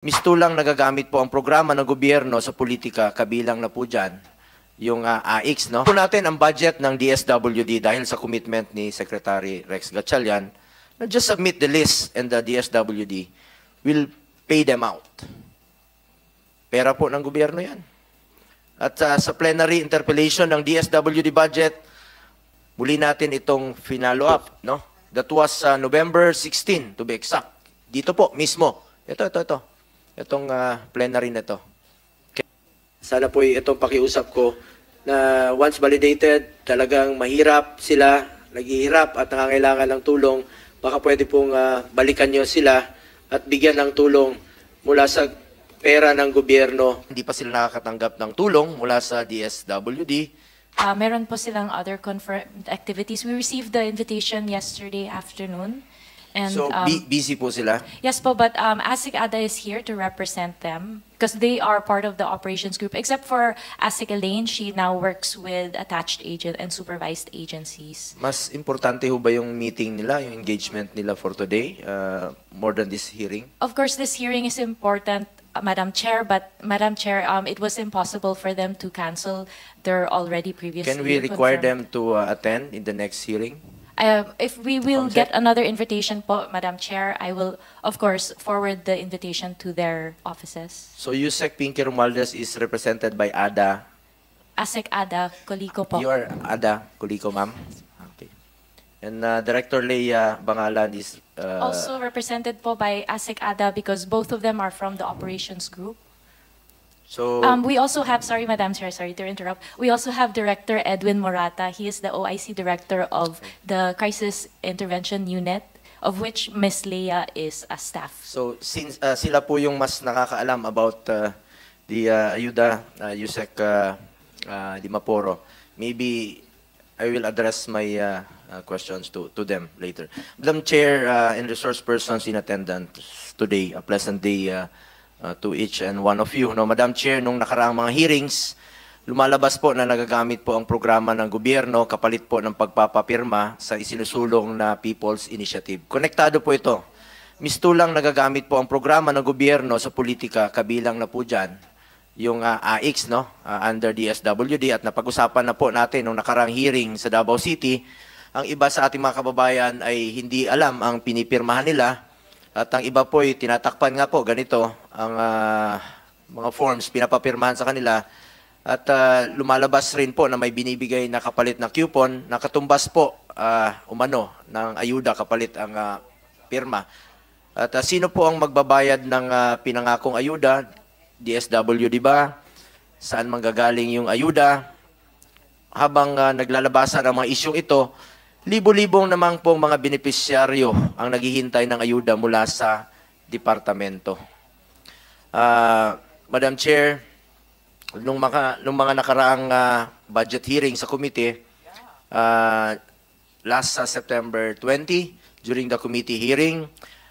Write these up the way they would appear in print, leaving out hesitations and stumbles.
Mistulang nagagamit po ang programa ng gobyerno sa politika, kabilang na po dyan yung AIX. No? Po natin ang budget ng DSWD dahil sa commitment ni Secretary Rex Gatchalian na just submit the list and the DSWD will pay them out. Pera po ng gobyerno yan. At sa plenary interpellation ng DSWD budget, muli natin itong finalo up. No? That was November 16 to be exact. Dito po mismo. Ito. Itong plenary na ito. Okay. Sana po itong pakiusap ko na once validated, talagang mahirap sila, naghihirap at nangangailangan ng tulong, baka pwede pong balikan nyo sila at bigyan ng tulong mula sa pera ng gobyerno. Hindi pa sila nakakatanggap ng tulong mula sa DSWD. Meron po silang other confirmed activities. We received the invitation yesterday afternoon. And, so, busy po sila? Yes po, but ASIC ADA is here to represent them because they are part of the operations group. Except for ASIC Elaine, she now works with attached agent and supervised agencies. Mas importante ho ba yung meeting nila, yung engagement nila for today, more than this hearing? Of course, this hearing is important, Madam Chair, but Madam Chair, it was impossible for them to cancel their already previously Can we require confirmed. them to attend in the next hearing? If we will get another invitation po, Madam Chair, I will, of course, forward the invitation to their offices. So, Yusek Pinky Romualdez is represented by ADA. ASIC ADA, Coliko po. You are ADA, Coliko, ma'am? Okay. And Director Leia Bangalan is... Also represented po by ASIC ADA because both of them are from the operations group. So, We also have, sorry Madam Chair, sorry to interrupt. We also have Director Edwin Morata. He is the OIC Director of the Crisis Intervention Unit, of which Ms. Leia is a staff. so since sila po yung mas nakakaalam about the ayuda, Yusek Dimaporo, maybe I will address my questions to them later. Madam Chair and resource persons in attendance today, a pleasant day to each and one of you. No, Madam Chair, nung nakaraang mga hearings, lumalabas po na nagagamit po ang programa ng gobyerno kapalit po ng pagpapapirma sa isinusulong na People's Initiative. Konektado po ito. Mistulang nagagamit po ang programa ng gobyerno sa politika, kabilang na po dyan yung AIX, no? Under DSWD, at napag-usapan na po natin nung nakaraang hearing sa Davao City. Ang iba sa ating mga kababayan ay hindi alam ang pinipirmahan nila. At ang iba po ay tinatakpan nga po, ganito, ang mga forms pinapapirmahan sa kanila. At lumalabas rin po na may binibigay na kapalit na coupon, na katumbas po, umano, ng ayuda kapalit ang pirma. At sino po ang magbabayad ng pinangakong ayuda? DSWD ba? Saan manggagaling yung ayuda? Habang naglalabasan ang mga isyong ito, libo-libong naman pong mga benepisyaryo ang naghihintay ng ayuda mula sa departamento. Madam Chair, nung mga nakaraang budget hearing sa committee, last September 20, during the committee hearing,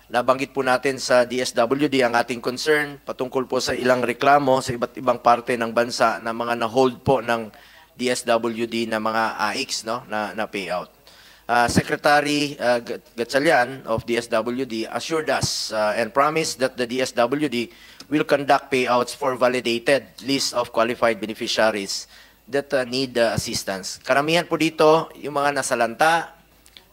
nabanggit po natin sa DSWD ang ating concern patungkol po sa ilang reklamo sa iba't ibang parte ng bansa na mga na-hold po ng DSWD na mga AIX, no, na payout. Secretary Gatchalian of DSWD assured us and promised that the DSWD will conduct payouts for validated list of qualified beneficiaries that need assistance. Karamihan po dito, yung mga nasalanta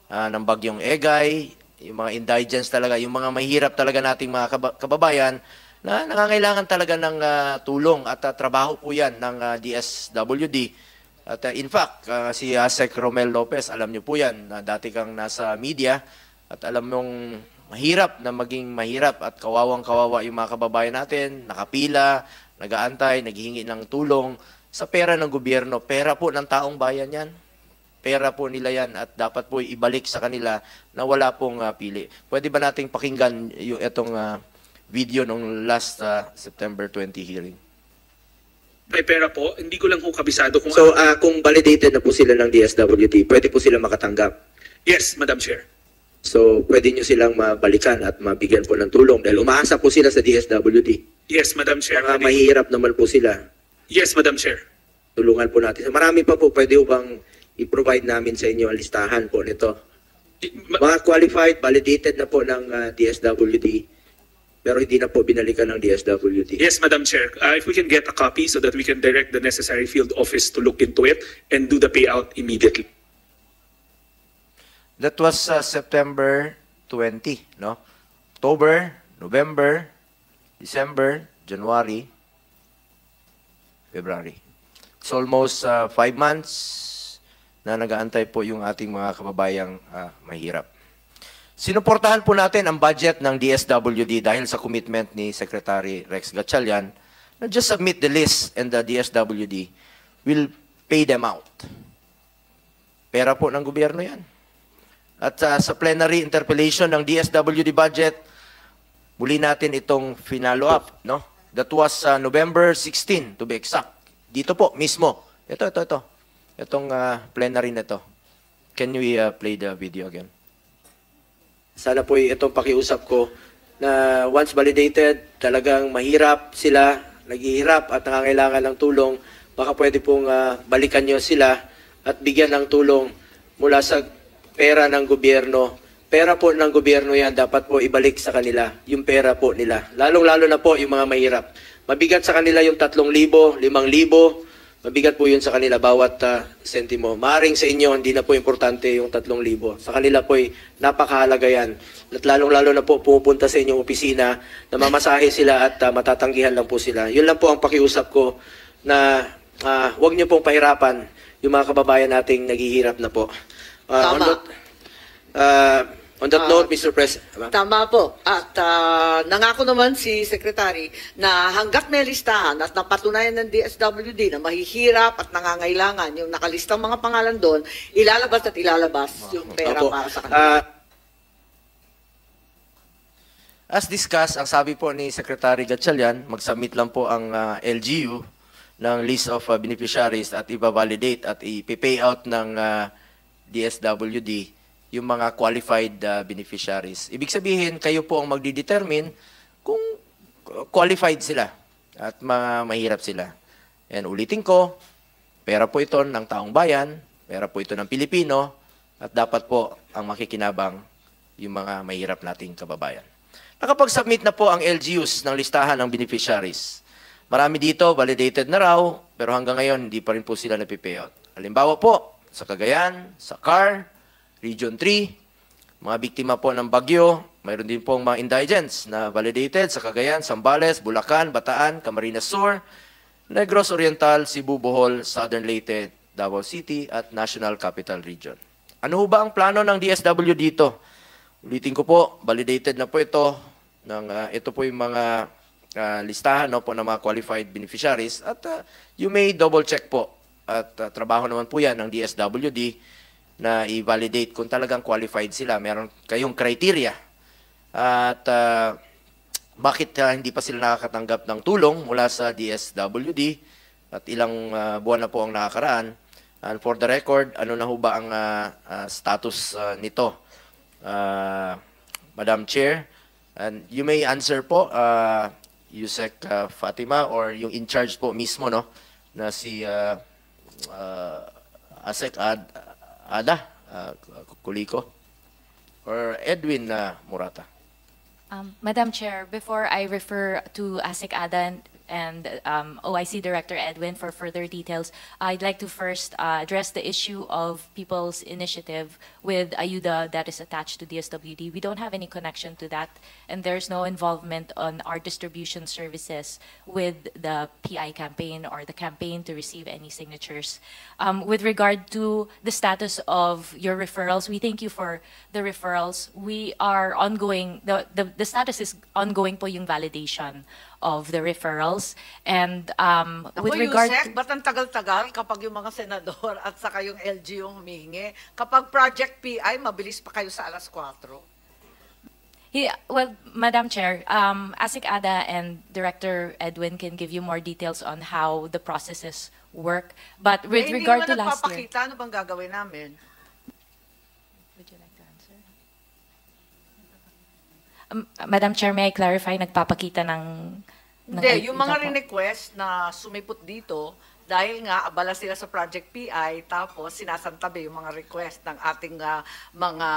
ng bagyong Egay, yung mga indigents talaga, yung mga mahirap talaga nating mga kababayan na nangangailangan talaga ng tulong at trabaho po yan ng DSWD. At in fact, si Sec Romel Lopez, alam niyo po yan, dati kang nasa media at alam mong mahirap na maging mahirap at kawawang-kawawa yung mga kababayan natin, nakapila, nagaantay, naghihingi ng tulong sa pera ng gobyerno. Pera po ng taong bayan yan. Pera po nila yan at dapat po ibalik sa kanila na wala pong pili. Pwede ba nating pakinggan yung itong video nung last September 20 hearing? May pera po, hindi ko lang po kabisado kung... So, kung validated na po sila ng DSWD, pwede po sila makatanggap? Yes, Madam Chair. So, pwede nyo silang mabalikan at mabigyan po ng tulong dahil umaasa po sila sa DSWD. Yes, Madam Chair. Mga mahihirap naman po sila. Yes, Madam Chair. Tulungan po natin. Marami pa po, pwede po bang i-provide namin sa inyo ang listahan po nito? Mga qualified, validated na po ng DSWD, pero hindi na po binalikan ng DSWD. Yes, Madam Chair. If we can get a copy so that we can direct the necessary field office to look into it and do the payout immediately. That was September 20, no? October, November, December, January, February. It's almost 5 months na nag-aantay po yung ating mga kababayang mahirap. Sinuportahan po natin ang budget ng DSWD dahil sa commitment ni Secretary Rex Gatchalian na just submit the list and the DSWD will pay them out. Pera po ng gobyerno yan. At sa plenary interpellation ng DSWD budget, muli natin itong finalo up, no? That was November 16 to be exact. Dito po mismo. Ito. Itong plenary na to. Can we play the video again? Sana po itong pakiusap ko na once validated, talagang mahirap sila, naghihirap at nangangailangan ng tulong, baka pwede pong balikan nyo sila at bigyan ng tulong mula sa pera ng gobyerno. Pera po ng gobyerno yan, dapat po ibalik sa kanila yung pera po nila. Lalong-lalo na po yung mga mahirap. Mabigat sa kanila yung 3,000, 5,000, mabigat po yun sa kanila bawat sentimo. Maaring sa inyo, hindi na po importante yung 3,000. Sa kanila po napakahalaga yan. At lalong-lalo na po pumupunta sa inyong opisina, namamasahe sila at matatanggihan lang po sila. Yun lang po ang pakiusap ko na huwag niyo pong pahirapan yung mga kababayan nating naghihirap na po. On that note, Mr. President. Tama po. At nangako naman si Secretary na hanggat may listahan at napatunayan ng DSWD na mahihirap at nangangailangan yung nakalistang mga pangalan doon, ilalabas yung pera Opo. para sa kanila. As discussed, ang sabi po ni Secretary Gatchalian, mag-submit lang po ang LGU ng list of beneficiaries at i-validate at i-pay out ng DSWD yung mga qualified beneficiaries. Ibig sabihin, kayo po ang magdidetermine kung qualified sila at mahirap sila. And ulitin ko, pera po ito ng taong bayan, pera po ito ng Pilipino, at dapat po ang makikinabang yung mga mahirap nating kababayan. Nakapag-submit na po ang LGUs ng listahan ng beneficiaries. Marami dito, validated na raw, pero hanggang ngayon, hindi pa rin po sila napipayout. Halimbawa po, sa Cagayan, sa CAR, Region 3, mga biktima po ng bagyo, mayroon din pong mga indigents na validated sa Cagayan, Zambales, Bulacan, Bataan, Camarines Sur, Negros Oriental, Cebu, Bohol, Southern Leyte, Davao City at National Capital Region. Ano ba ang plano ng DSW dito? Ulitin ko po, validated na po ito. Ito po yung mga listahan po ng mga qualified beneficiaries at you may double check po at trabaho naman po yan ng DSWD na i-validate kung talagang qualified sila. Meron kayong criteria. At bakit hindi pa sila nakakatanggap ng tulong mula sa DSWD at ilang buwan na po ang nakakaraan. And for the record, ano na ho ba ang status nito? Madam Chair, and you may answer po, Yusek Fatima, or yung in charge po mismo, no, na si Asek Ada Kuliko or Edwin Morata. Madam Chair, before I refer to ASIC Ada and OIC Director Edwin for further details, I'd like to first address the issue of People's Initiative with Ayuda that is attached to DSWD. We don't have any connection to that, and there's no involvement on our distribution services with the PI campaign or the campaign to receive any signatures. With regard to the status of your referrals, we thank you for the referrals. We are ongoing, the status is ongoing po yung validation of the referrals. And with regard Yusek, ba't ang tagal-tagal kapag yung mga senador at saka yung LG yung humihingi? Kapag Project PI, mabilis pa kayo sa alas 4. Well, Madam Chair, ASIC Ada and Director Edwin can give you more details on how the processes work. But with regard to last year, nagpapakita, ano bang gagawin namin? would you like to answer? Madam Chair, may I clarify, nagpapakita ng Hindi, yung mga po. request na sumipot dito, dahil nga abala sila sa Project PI, tapos sinasantabi yung mga request ng ating mga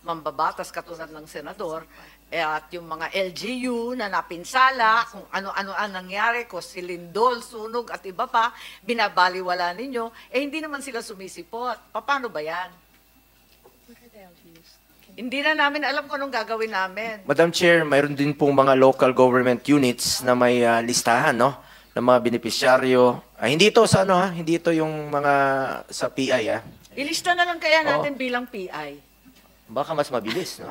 mambabatas katulad ng senador, at yung mga LGU na napinsala, kung ano-ano ang nangyari, kung silindol, sunog at iba pa, binabaliwala ninyo, hindi naman sila sumisipot. Paano ba yan? Hindi na namin alam kung anong gagawin namin. Madam Chair, mayroon din pong mga local government units na may listahan, no? Ng mga benepisyaryo. Hindi ito sa hindi ito yung mga sa PI, Ilista na lang kaya natin bilang PI. Baka mas mabilis, no?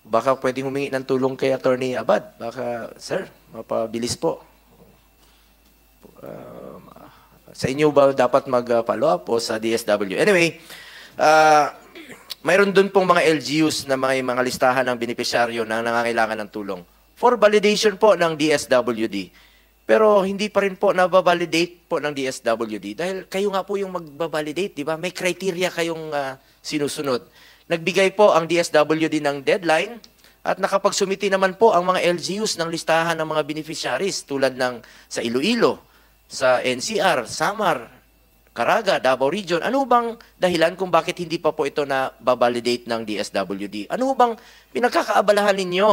Baka pwedeng humingi ng tulong kay Attorney Abad. Baka, sir, mapabilis po. Sa inyo ba dapat mag-follow up o sa DSW? Anyway, mayroon dun pong mga LGUs na mga listahan ng benepisyaryo na nangangailangan ng tulong for validation po ng DSWD. Pero hindi pa rin po nababalidate po ng DSWD dahil kayo nga po yung magbabalidate, di ba? May criteria kayong sinusunod. Nagbigay po ang DSWD ng deadline at nakapagsumiti naman po ang mga LGUs ng listahan ng mga beneficiaries tulad ng sa Iloilo, sa NCR, Samar, Caraga, Davao Region. Ano bang dahilan kung bakit hindi pa po ito na babalidate ng DSWD? Ano bang pinagkakaabalahan ninyo?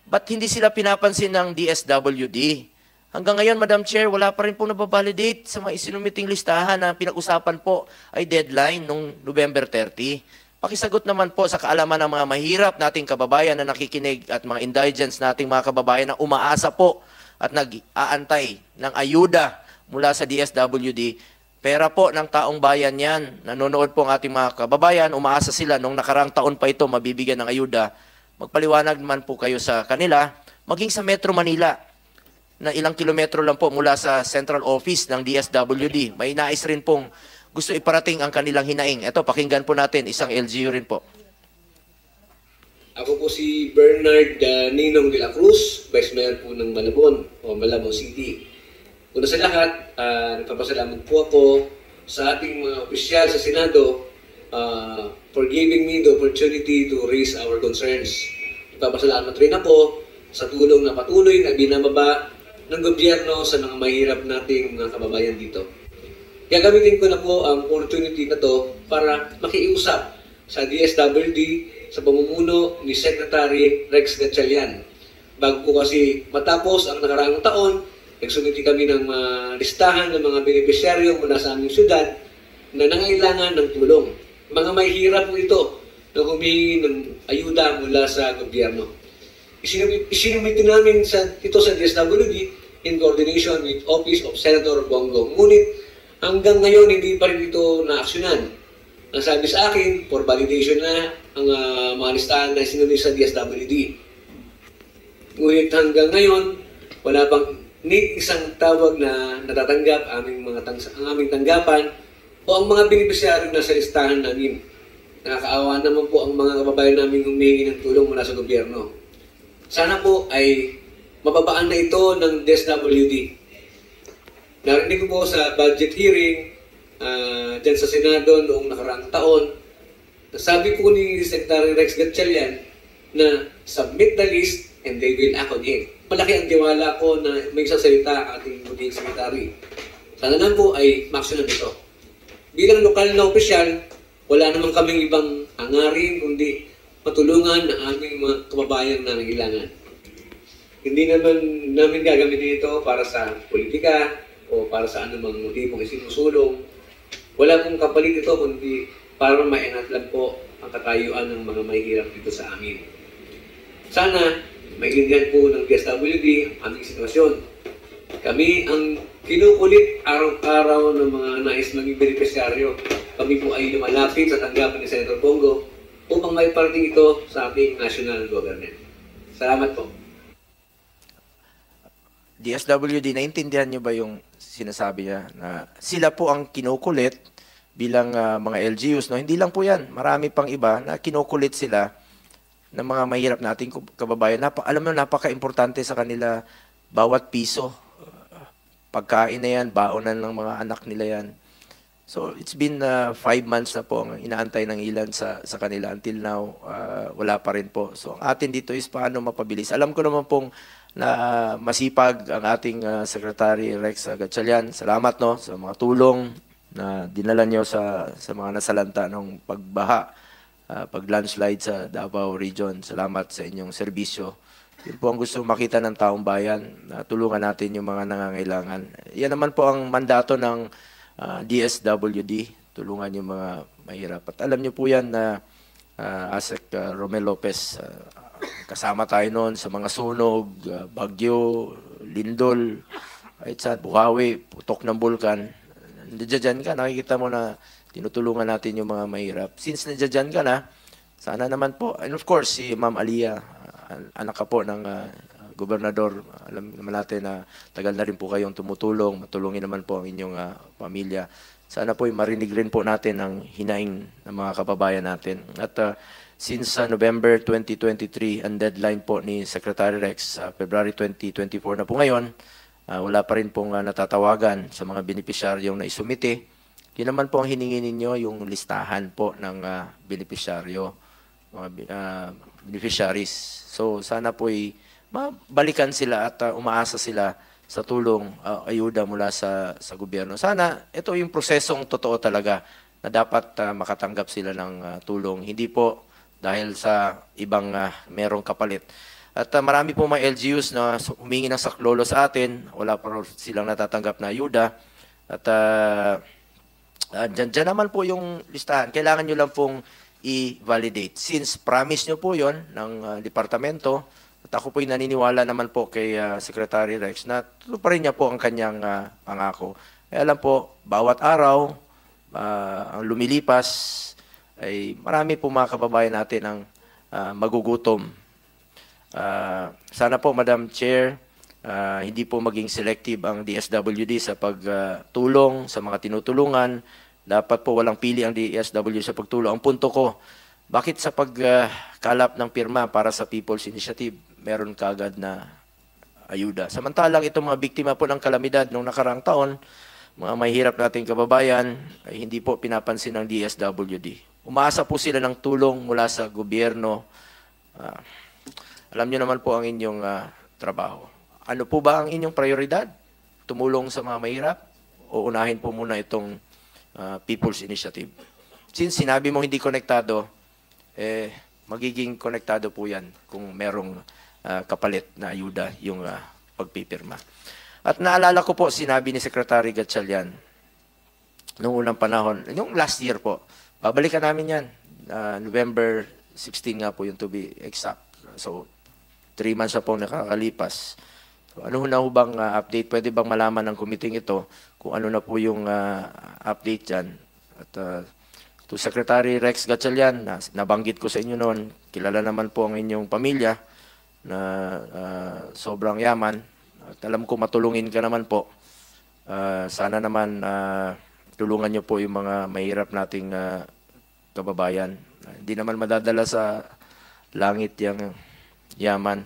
Ba't hindi sila pinapansin ng DSWD? Hanggang ngayon, Madam Chair, wala pa rin po nababalidate sa mga isinumiting listahan na pinag-usapan po ay deadline noong November 30. Pakisagot naman po sa kaalaman ng mga mahirap nating kababayan na nakikinig at mga indigents nating mga kababayan na umaasa po at nag-aantay ng ayuda mula sa DSWD. Pera po ng taong bayan yan. Nanonood po ang ating mga kababayan, umaasa sila nung nakarang taon pa ito mabibigyan ng ayuda. Magpaliwanag naman po kayo sa kanila, maging sa Metro Manila na ilang kilometro lang po mula sa central office ng DSWD. May nais rin pong gusto iparating ang kanilang hinaing. Ito, pakinggan po natin, isang LGU rin po. Ako po si Bernard Ninong de la Cruz, Vice Mayor po ng Malabon o Malabon City. Una sa lahat, nagpapasalamat po ako sa ating mga opisyal sa Senado for giving me the opportunity to raise our concerns. Nagpapasalamat rin ako sa tulong na patuloy na binababa ng gobyerno sa mga mahirap nating mga kababayan dito. Gagamitin ko na po ang opportunity na to para makiusap sa DSWD sa pamumuno ni Secretary Rex Gatchalian. Bago po kasi matapos ang nakaraang taon, nagsumiti kami ng listahan ng mga benepisyaryo mula sa aming syudad na nangailangan ng tulong. Mga mahihirap po ito na humingi ng ayuda mula sa gobyerno. Isinumiti namin ito sa DSWD in coordination with Office of Senator Bongo. Ngunit hanggang ngayon, hindi pa rin ito na-aksyonan. Ang sabi sa akin, for validation na ang mga listahan na sinunod sa DSWD. Ngunit hanggang ngayon, wala pang isang tawag na natatanggap ang aming tanggapan o ang mga benepisyaryo na sa listahan namin. Nakakaawa naman po ang mga kababayan namin humingi ng tulong mula sa gobyerno. Sana po ay mababaan na ito ng DSWD. Narinig ko po sa budget hearing dyan sa Senado noong nakaraang taon, sabi po ni Secretary Rex Gatchalian na submit the list and they will act on it. Malaki ang tiwala ko na may sasalita ang ating muting secretary. Sana lang po ay maksyonan ito. Bilang lokal na opisyal, wala naman kaming ibang hangarin kundi matulungan ang aming mga kababayan na nangailangan. Hindi naman namin gagamitin ito para sa politika o para sa anumang motibong isinusulong. Wala pong kapalit ito kundi para maingat lang po ang katayuan ng mga mahihirap dito sa amin. Sana maintindihan po ng DSWD ang aming sitwasyon. Kami ang kinukulit araw-araw ng mga nais maging benepisyaryo. Kami po ay lumalapit sa tanggapan ni Senator Bongo upang maiparating ito sa ating national government. Salamat po. DSWD, naintindihan niyo ba yung sinasabi niya na sila po ang kinukulit bilang mga LGUs? No? Hindi lang po yan. Marami pang iba na kinukulit sila ng mga mahirap nating kababayan. Alam mo, napaka-importante sa kanila bawat piso. Pagkain na yan, baonan ng mga anak nila yan. So, it's been 5 months na po ang inaantay ng ilan sa kanila. Until now, wala pa rin po. So, ang atin dito is paano mapabilis. Alam ko naman pong na masipag ang ating Secretary Rex Gatchalian. Salamat no sa mga tulong na dinala nyo sa mga nasalanta ng pagbaha pag-landslide sa Davao Region. Salamat sa inyong serbisyo. Yun po ang gusto makita ng taong bayan, na tulungan natin yung mga nangangailangan. Yan naman po ang mandato ng DSWD, tulungan yung mga mahirap. At alam niyo po yan na ASEC Romel Lopez, kasama tayo noon sa mga sunog, bagyo, lindol, kahit sa Bukawi, putok ng bulkan. Nandiyan ka, nakikita mo na tinutulungan natin yung mga mahirap. Since nandiyan ka na, sana naman po, and of course, si Ma'am Alia, anak ka po ng gobernador, alam naman natin na tagal na rin po kayong tumutulong, matulungin naman po ang inyong pamilya. Sana po marinig rin po natin ang hinaing ng mga kababayan natin. At since November 2023, ang deadline po ni Secretary Rex, February 2024 na po ngayon, wala pa rin pong natatawagan sa mga benepisyaryong na isumite. Yun naman po ang hiningi ninyo, yung listahan po ng benepisyaryo, mga beneficiaries. So sana po mabalikan sila at umaasa sila sa tulong, ayuda mula sa gobyerno. Sana ito yung prosesong totoo talaga na dapat makatanggap sila ng tulong. Hindi po dahil sa ibang merong kapalit. At marami po mga LGUs na humingi ng saklolo sa atin, wala pa silang natatanggap na ayuda. At dyan naman po yung listahan. Kailangan nyo lang pong i-validate. Since promise nyo po yon ng departamento, at ako po'y naniniwala naman po kay Secretary Rex na tutuparin niya po ang kanyang pangako. Kaya alam po, bawat araw, ang lumilipas, ay marami po mga kababayan natin ang magugutom. Sana po, Madam Chair, hindi po maging selective ang DSWD sa pagtulong sa mga tinutulungan. Dapat po walang pili ang DSWD sa pagtulong. Ang punto ko, bakit sa pagkalap ng pirma para sa People's Initiative, meron kagad na ayuda? Samantalang itong mga biktima po ng kalamidad noong nakaraang taon, mga mahihirap nating kababayan, ay hindi po pinapansin ng DSWD. Umaasa po sila ng tulong mula sa gobyerno. Alam niyo naman po ang inyong trabaho. Ano po ba ang inyong prioridad? Tumulong sa mga mahirap? O unahin po muna itong People's Initiative? Since sinabi mo hindi konektado, magiging konektado po yan kung merong kapalit na ayuda yung pagpipirma. At naalala ko po, sinabi ni Secretary Gatchalian noong unang panahon, yung last year po, babalikan namin yan. November 16 nga po yung to be exact. So, 3 months na po nakakalipas. So, ano na ho bang update? Pwede bang malaman ng committee ito kung ano na po yung update dyan? At to Secretary Rex Gatchalian, nabanggit ko sa inyo noon, kilala naman po ang inyong pamilya na sobrang yaman. At alam ko matulungin ka naman po. Sana naman tulungan nyo po yung mga mahirap nating kababayan. Hindi naman madadala sa langit yung yaman.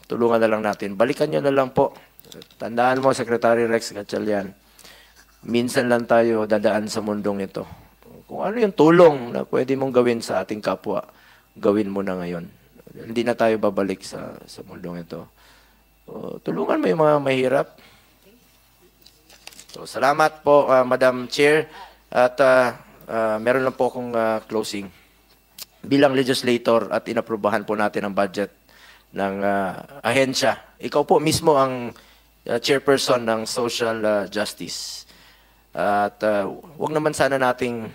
Tulungan na lang natin. Balikan nyo na lang po. Tandaan mo, Secretary Rex Gatchalian, minsan lang tayo dadaan sa mundong ito. Kung ano yung tulong na pwede mong gawin sa ating kapwa, gawin mo na ngayon. Hindi na tayo babalik sa mundong ito. Tulungan mo yung mga mahirap. So, salamat po, Madam Chair. At meron lang po akong closing. Bilang legislator at inaprubahan po natin ang budget ng ahensya. Ikaw po mismo ang chairperson ng social justice. At wag naman sana nating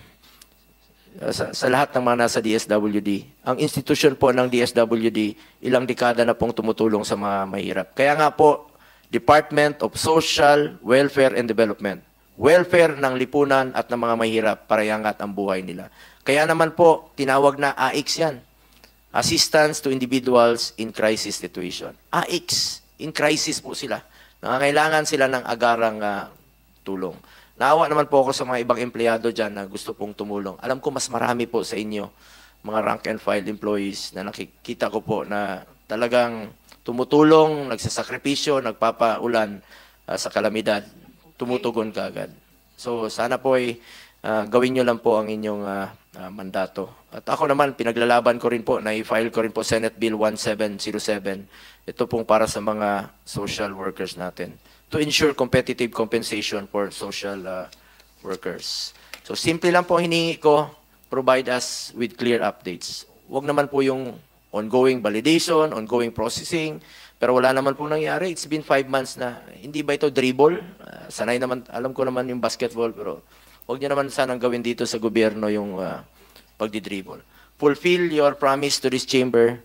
sa lahat ng mga nasa DSWD, ang institusyon po ng DSWD, ilang dekada na pong tumutulong sa mga mahirap. Kaya nga po, Department of Social, Welfare and Development. Welfare ng lipunan at ng mga mahirap para iangat ang buhay nila. Kaya naman po, tinawag na AICS yan. Assistance to Individuals in Crisis Situation. AICS, in crisis po sila. Nangangailangan sila ng agarang tulong. Naawa naman po ako sa mga ibang empleyado dyan na gusto pong tumulong. Alam ko mas marami po sa inyo, mga rank and file employees, na nakikita ko po na talagang tumutulong, nagsasakripisyo, nagpapaulan sa kalamidad. Tumutugon kaagad. So sana po ay gawin nyo lang po ang inyong mandato. At ako naman, pinaglalaban ko rin po, na-file ko rin po Senate Bill 1707. Ito pong para sa mga social workers natin, to ensure competitive compensation for social workers. So simple lang po hiningi ko, provide us with clear updates. Huwag naman po yung ongoing validation, ongoing processing, pero wala naman po nangyari. It's been 5 months na. Hindi ba ito dribble? Sanay naman, alam ko naman yung basketball, pero huwag niyo naman sanang gawin dito sa gobyerno yung pagdi-dribble. Fulfill your promise to this chamber.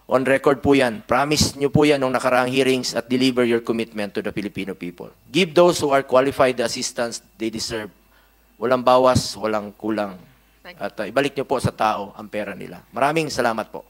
On record po yan. Promise niyo po yan nung nakaraang hearings at deliver your commitment to the Filipino people. Give those who are qualified the assistance they deserve. Walang bawas, walang kulang. At ibalik niyo po sa tao ang pera nila. Maraming salamat po.